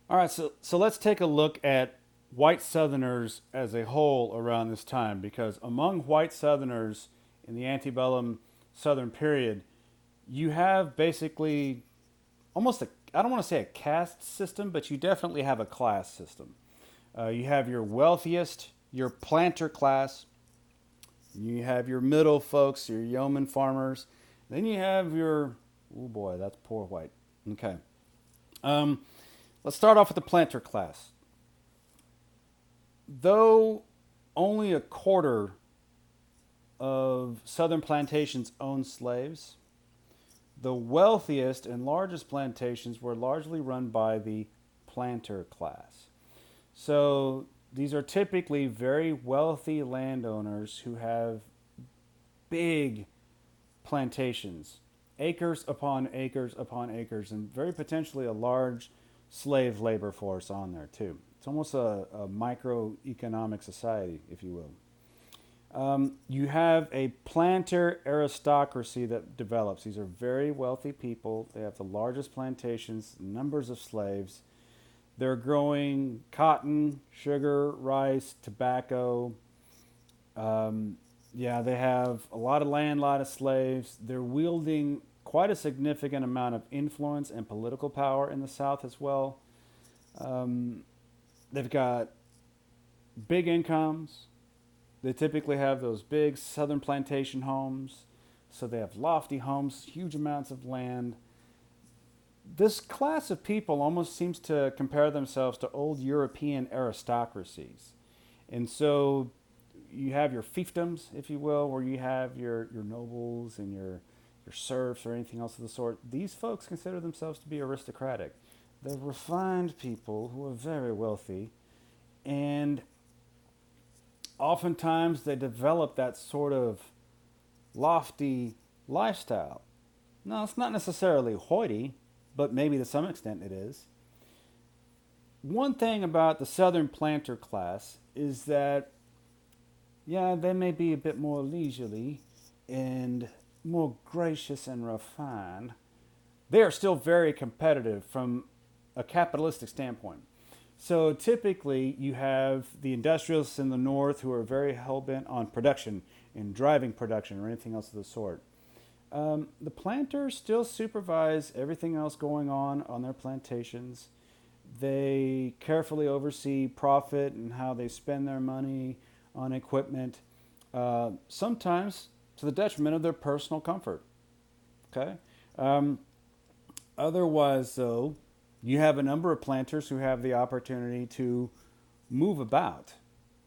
All right, so let's take a look at white Southerners as a whole around this time, because among white Southerners in the antebellum Southern period, you have basically almost a, I don't want to say a caste system, but you definitely have a class system. You have your wealthiest, your planter class. You have your middle folks, your yeoman farmers. Then you have your, oh boy, that's poor white. Okay. Um, let's start off with the planter class. Though only a quarter of southern plantations owned slaves, the wealthiest and largest plantations were largely run by the planter class. So these are typically very wealthy landowners who have big plantations, acres upon acres upon acres, and very potentially a large slave labor force on there too. It's almost a microeconomic society, if you will. You have a planter aristocracy that develops. These are very wealthy people. They have the largest plantations, numbers of slaves. They're growing cotton, sugar, rice, tobacco. Yeah, they have a lot of land, a lot of slaves. They're wielding quite a significant amount of influence and political power in the South as well. Um, they've got big incomes. They typically have those big southern plantation homes. So they have lofty homes, huge amounts of land. This class of people almost seems to compare themselves to old European aristocracies. And so you have your fiefdoms, if you will, where you have your nobles and your serfs or anything else of the sort. These folks consider themselves to be aristocratic. They're refined people who are very wealthy, and oftentimes they develop that sort of lofty lifestyle. Now, it's not necessarily hoity, but maybe to some extent it is. One thing about the Southern planter class is that, yeah, they may be a bit more leisurely and more gracious and refined. They are still very competitive from a capitalistic standpoint. So typically, you have the industrialists in the north who are very hell bent on production and driving production or anything else of the sort. The planters still supervise everything else going on their plantations. They carefully oversee profit and how they spend their money on equipment, sometimes to the detriment of their personal comfort. Okay. Um, Otherwise, though, you have a number of planters who have the opportunity to move about.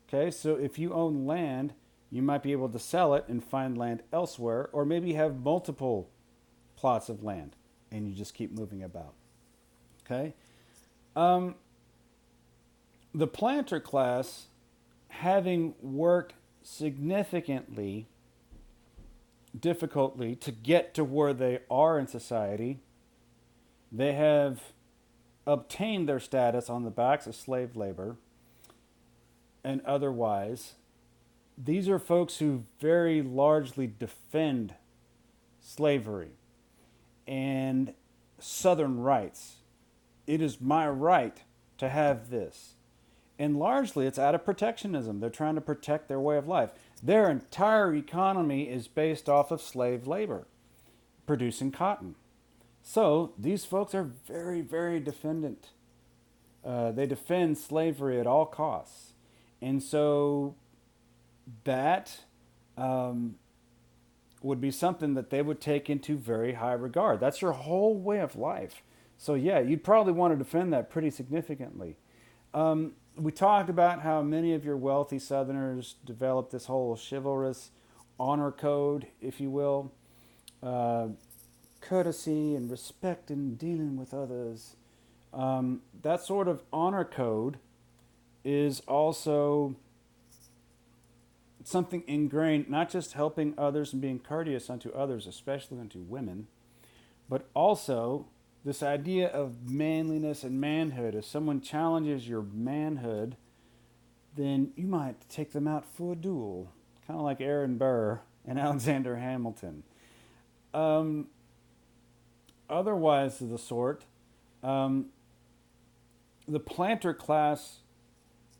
Okay, so if you own land, you might be able to sell it and find land elsewhere, or maybe have multiple plots of land and you just keep moving about. Okay, um, the planter class, having worked significantly difficultly to get to where they are in society, they have obtained their status on the backs of slave labor and otherwise. These are folks who very largely defend slavery and Southern rights. It is my right to have this. And largely it's out of protectionism. They're trying to protect their way of life. Their entire economy is based off of slave labor, producing cotton. So these folks are very, very defendant. They defend slavery at all costs. And so that um, would be something that they would take into very high regard. That's your whole way of life. So, yeah, you'd probably want to defend that pretty significantly. We talked about how many of your wealthy Southerners developed this whole chivalrous honor code, if you will, uh, courtesy and respect in dealing with others. That sort of honor code is also something ingrained, not just helping others and being courteous unto others, especially unto women, but also this idea of manliness and manhood. If someone challenges your manhood, then you might take them out for a duel, kind of like Aaron Burr and Alexander Hamilton. Um, Otherwise, of the sort, um, The planter class,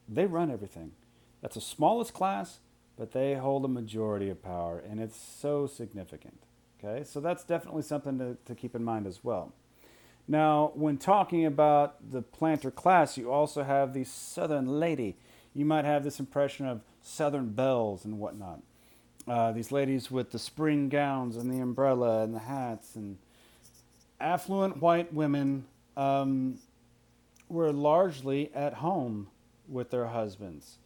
they run everything. That's the smallest class, but they hold a majority of power, and it's so significant. Okay, so that's definitely something to keep in mind as well. Now, when talking about the planter class, you also have the Southern lady. You might have this impression of Southern belles and whatnot. These ladies with the spring gowns and the umbrella and the hats, and affluent white women were largely at home with their husbands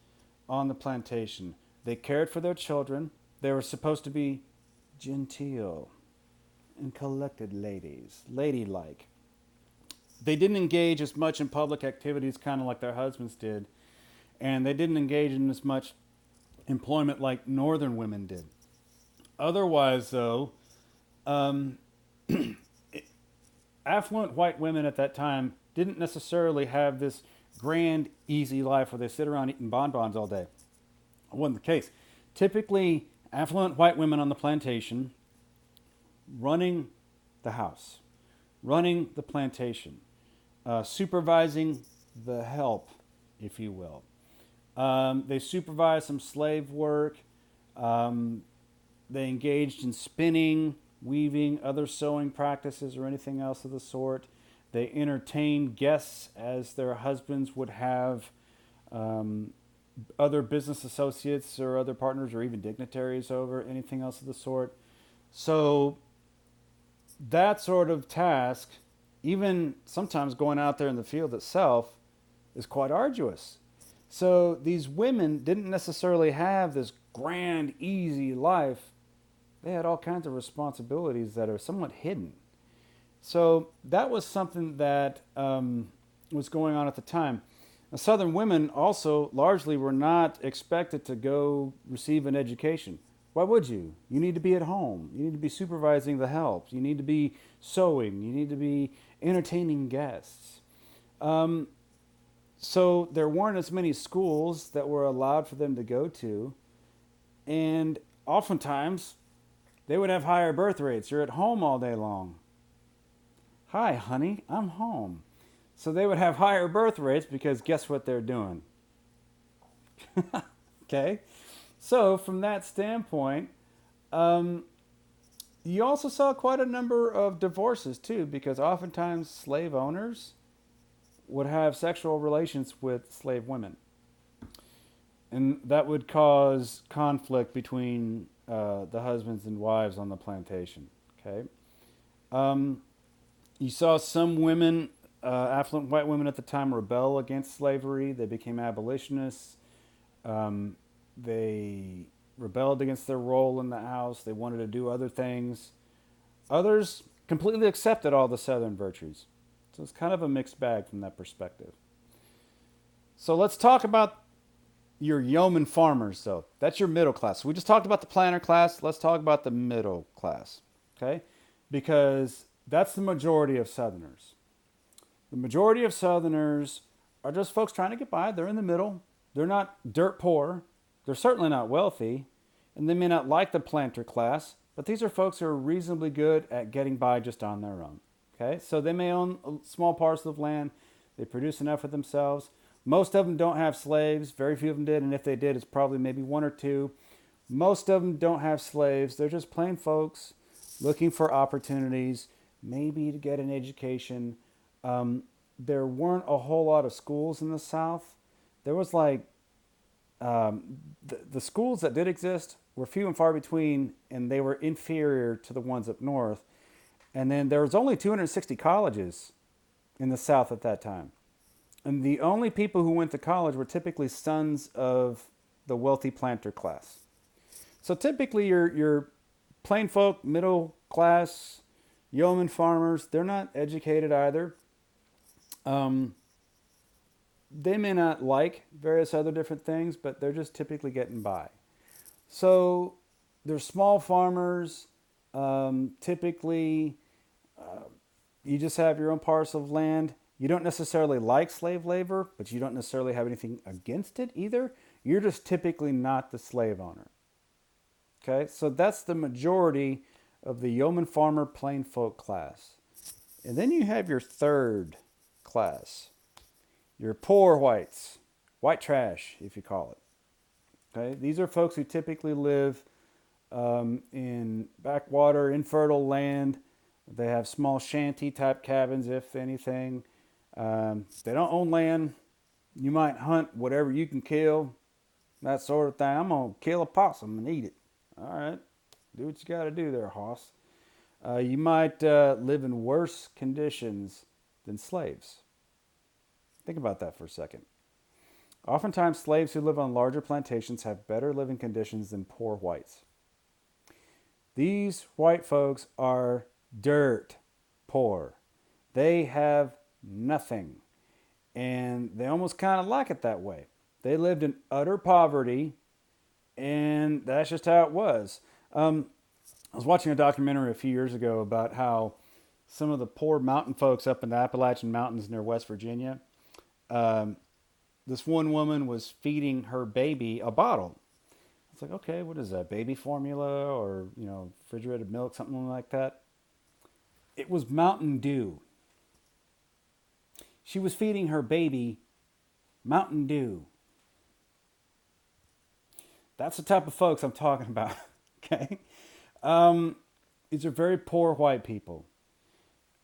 on the plantation. They cared for their children. They were supposed to be genteel and collected ladies, ladylike. They didn't engage as much in public activities, kind of like their husbands did, and they didn't engage in as much employment like northern women did. Otherwise, though, um, affluent white women at that time didn't necessarily have this grand, easy life where they sit around eating bonbons all day. It wasn't the case. Typically, affluent white women on the plantation running the house, running the plantation, supervising the help, if you will. They supervised some slave work. Um, they engaged in spinning, weaving, other sewing practices, or anything else of the sort. They entertained guests as their husbands would have um, other business associates or other partners or even dignitaries over, anything else of the sort. So that sort of task, even sometimes going out there in the field itself, is quite arduous. So these women didn't necessarily have this grand, easy life. They had all kinds of responsibilities that are somewhat hidden. So that was something that was going on at the time. Now, Southern women also largely were not expected to go receive an education. Why would you? You need to be at home. You need to be supervising the help. You need to be sewing. You need to be entertaining guests. Um, so there weren't as many schools that were allowed for them to go to. And oftentimes, they would have higher birth rates. You're at home all day long. Hi, honey, I'm home. So they would have higher birth rates because guess what they're doing? Okay? So, from that standpoint, um, you also saw quite a number of divorces too, because oftentimes slave owners would have sexual relations with slave women. And that would cause conflict between the husbands and wives on the plantation. Okay? Um, you saw some women, affluent white women at the time, rebel against slavery. They became abolitionists. Um, they rebelled against their role in the house. They wanted to do other things. Others completely accepted all the Southern virtues. So it's kind of a mixed bag from that perspective. So let's talk about your yeoman farmers, though. That's your middle class. We just talked about the planter class. Let's talk about the middle class, okay? Because that's the majority of Southerners. The majority of Southerners are just folks trying to get by. They're in the middle. They're not dirt poor. They're certainly not wealthy. And they may not like the planter class, but these are folks who are reasonably good at getting by just on their own. Okay? So they may own a small parcel of land. They produce enough for themselves. Most of them don't have slaves. Very few of them did. And if they did, it's probably maybe one or two. Most of them don't have slaves. They're just plain folks looking for opportunities, maybe to get an education. There weren't a whole lot of schools in the South. There was like the schools that did exist were few and far between, and they were inferior to the ones up north. And then there was only 260 colleges in the South at that time. And the only people who went to college were typically sons of the wealthy planter class. So typically your plain folk, middle class, yeoman farmers, they're not educated either. Um, they may not like various other different things, but they're just typically getting by. So they're small farmers. Typically, you just have your own parcel of land. You don't necessarily like slave labor, but you don't necessarily have anything against it either. You're just typically not the slave owner. Okay, so that's the majority of the yeoman farmer plain folk class. And then you have your third class. Your poor whites, white trash, if you call it. Okay, these are folks who typically live in backwater, infertile land. They have small shanty type cabins, if anything. They don't own land. You might hunt whatever you can kill, that sort of thing. I'm going to kill a possum and eat it. All right, do what you got to do there, Hoss. You might live in worse conditions than slaves. Think about that for a second. Oftentimes, slaves who live on larger plantations have better living conditions than poor whites. These white folks are dirt poor. They have nothing. And they almost kind of like it that way. They lived in utter poverty, and that's just how it was. I was watching a documentary a few years ago about how some of the poor mountain folks up in the Appalachian Mountains near West Virginia, um, this one woman was feeding her baby a bottle. It's like, okay, what is that? Baby formula or, refrigerated milk, something like that? It was Mountain Dew. She was feeding her baby Mountain Dew. That's the type of folks I'm talking about. Okay? These are very poor white people.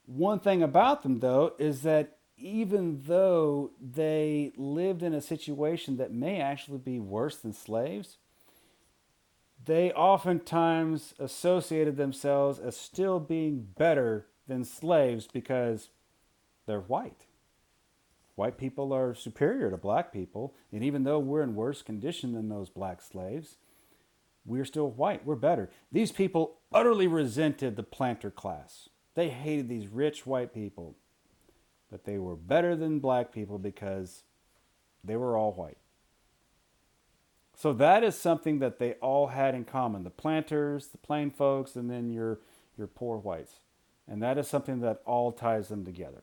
One thing about them, though, is that even though they lived in a situation that may actually be worse than slaves, they oftentimes associated themselves as still being better than slaves because they're white. White people are superior to black people, and even though we're in worse condition than those black slaves, we're still white. We're better. These people utterly resented the planter class. They hated these rich white people, but they were better than black people because they were all white. So that is something that they all had in common. The planters, the plain folks, and then your poor whites. And that is something that all ties them together.